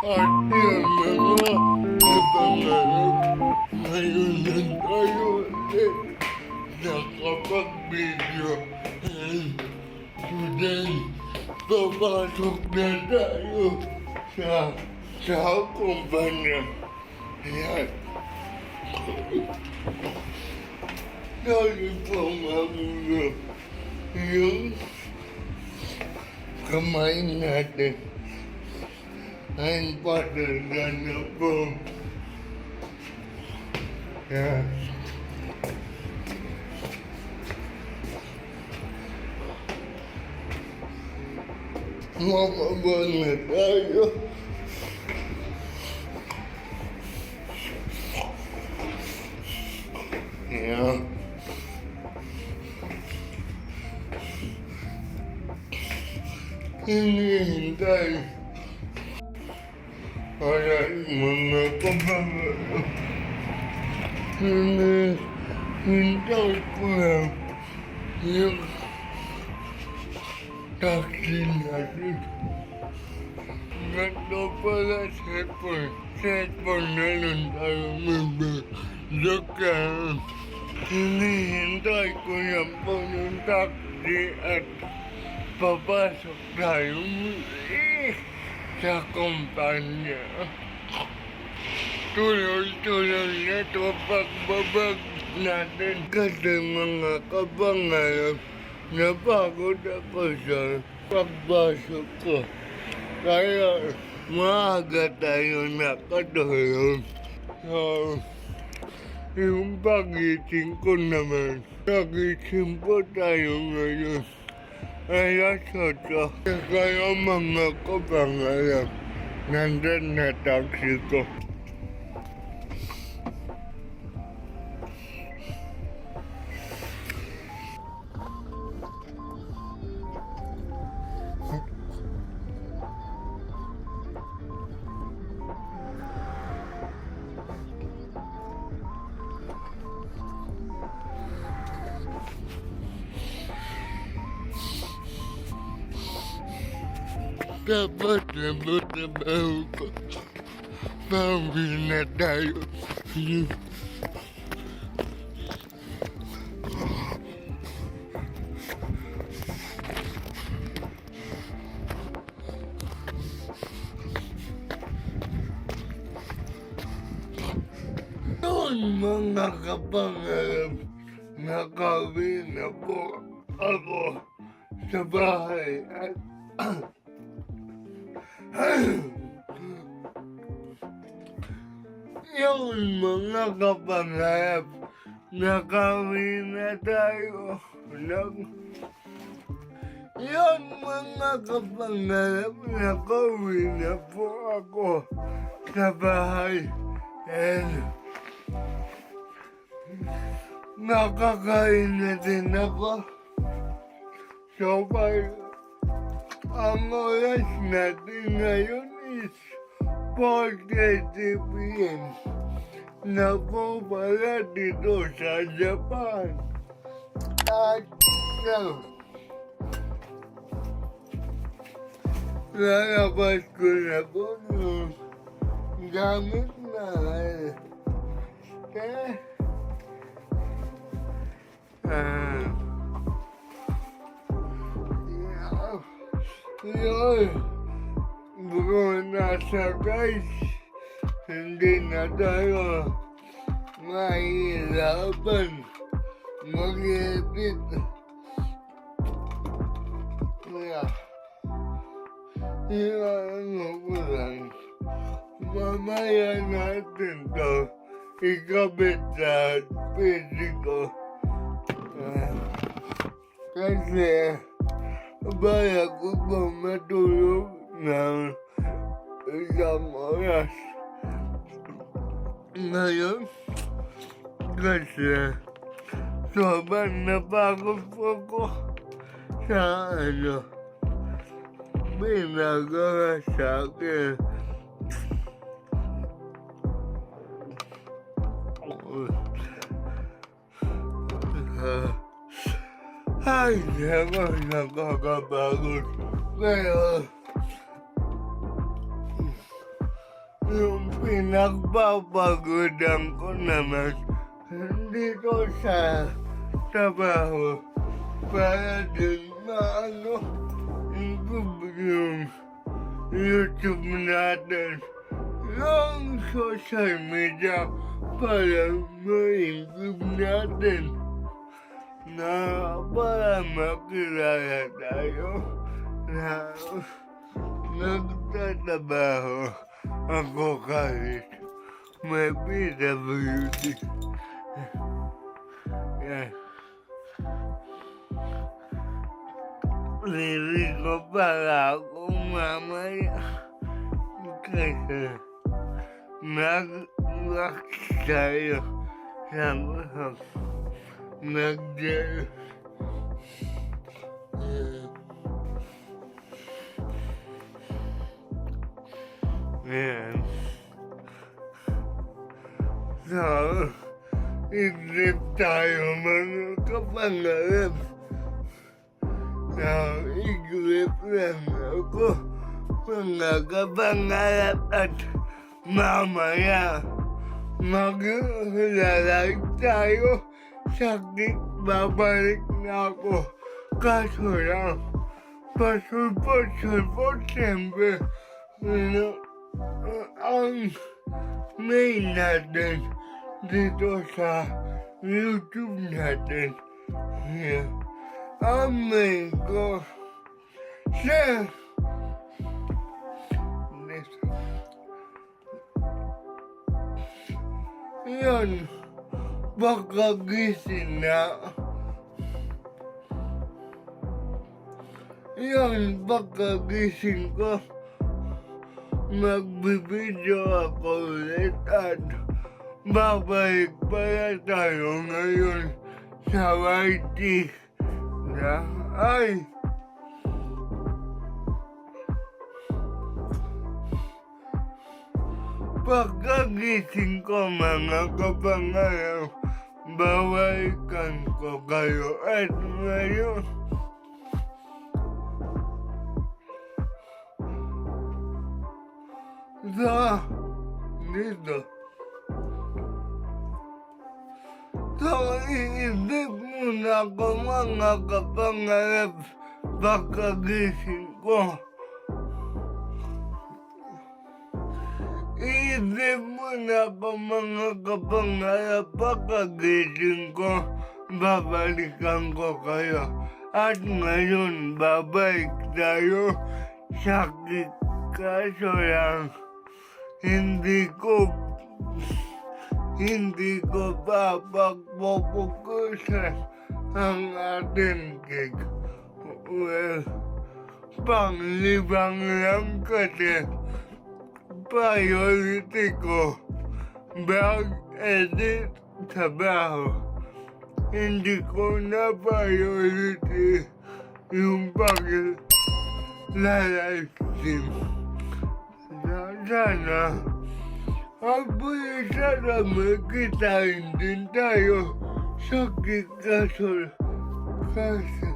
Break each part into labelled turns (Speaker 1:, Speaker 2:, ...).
Speaker 1: at yung mga napangarap. Ngayon na tayo ulit nakapag-video. And today, papasok na tayo sa kumpanya. Ayan. Dahil po magulo yung kamay natin ay patanda na po. Ayan. Makabang na tayo. Ayan. Hinihintay para mga kababayan. Hinihintay ko lang yung taxi natin. Ganito pala cellphone na lang tayo magbigyan. Hinihintay ko yan po yung taxi at papasok tayo muli sa kumpanya. Tuloy-tuloy na ito pagbabag natin kasi mga kapangarap. Napagod ako sa pagpasok ko. Kaya maaga tayo nakatulog. So, yung pagising ko naman, nagising po tayo ngayon. Alas 8. Kaya mga kapangarap, nandun na taxi ko. Dapat trabaho ko. Pauwi na tayo. Noon mga kapangarap, nakauwi na po ako sa bahay at yung mga kapangarap, nakauwi na tayo. Yung mga kapangarap, nakauwi na po ako sa bahay. And nakakain na din ako. So far, ang oras natin ngayon is 4:30 p.m. na po pala dito sa Japan. At lalabas ko na po yung gamit na yun, bro, nasa guys, hindi na tayo mahirapan mag-edit. Kaya, ano ko lang, mamaya natin to ikabit sa PC ko. Kasi, baya ko pa matulog ng isang oras. Ngayon, kasi sobrang napagod po ko sa binagawa sa akin. Ay, naman nakakapagod. Pero yung pinagpapagodan ko naman dito sa trabaho para din maano yung YouTube natin, yung social media para ma-improve natin na para makilala tayo na nagtatrabaho ako kahit may PWD. Yan. Lili ko para ako mamaya kasi mag-wax tayo sa buhok. Nag-gel. Yan. So, isip tayo mga kapangarap. So, igrip lang ako mga kapangarap at mamaya mag-lalay tayo. Sakit, babalik na ako. Kaso lang, pasulpot siyempre. Ang main natin dito sa YouTube natin. Yeah. Ang main ko sa yun, baka gising na. Yun, baka gising ko. Magbibideo ako ulit at babalik pala tayo ngayon sa YT na ay pagkagising ko mga kapangarap, babalikan ko kayo at ngayon dito. So, iisip muna ako mga kapangarap pagkagising ko. Iisip muna ako mga kapangarap pagkagising ko. Babalikan ko kayo. At ngayon, babalik tayo. Sakit kaso lang. Hindi ko papagpupukusan ang ating gig. Well, panglibang lang kasi priority ko mag-edit trabaho. Hindi ko na priority yung pag-live-stream. Sana sana magkitain din tayo sa kikasol kasi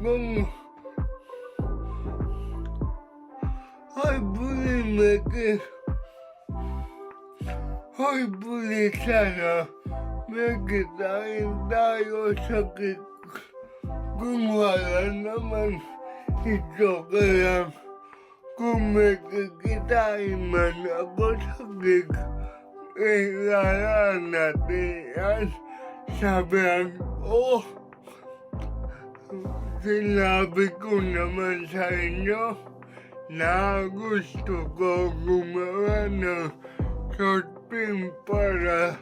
Speaker 1: kung hopefully sana magkitain tayo sa kung wala naman ito kaya kung magkikitain man ako sa gig, kailangan natin yan sa vlog. Sinabi ko naman sa inyo na gusto ko gumawa ng short film para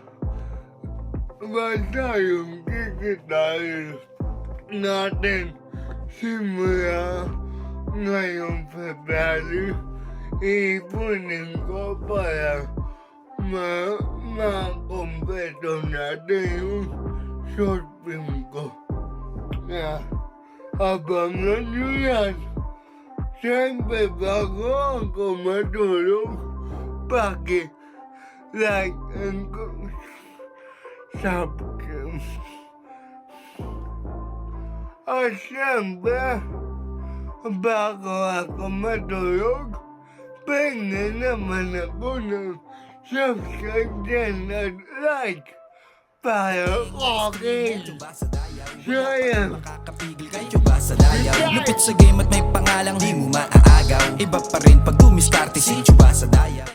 Speaker 1: basta yung kikitain natin simula ngayong February, ipunin ko para makumpleto natin yung short film ko. Kaya, abangan nyo yan. Siyempre, bago ako matulog, paki-like and subscribe. At siyempre, bago ako matulog, pengen naman ako ng subscribe dyan at like para okay. So ayan.
Speaker 2: Tsuba sa dayaw, lupit sa game at may pangalang di mo maaagaw. Iba pa rin pag dumiskarte si Tsuba sa dayaw.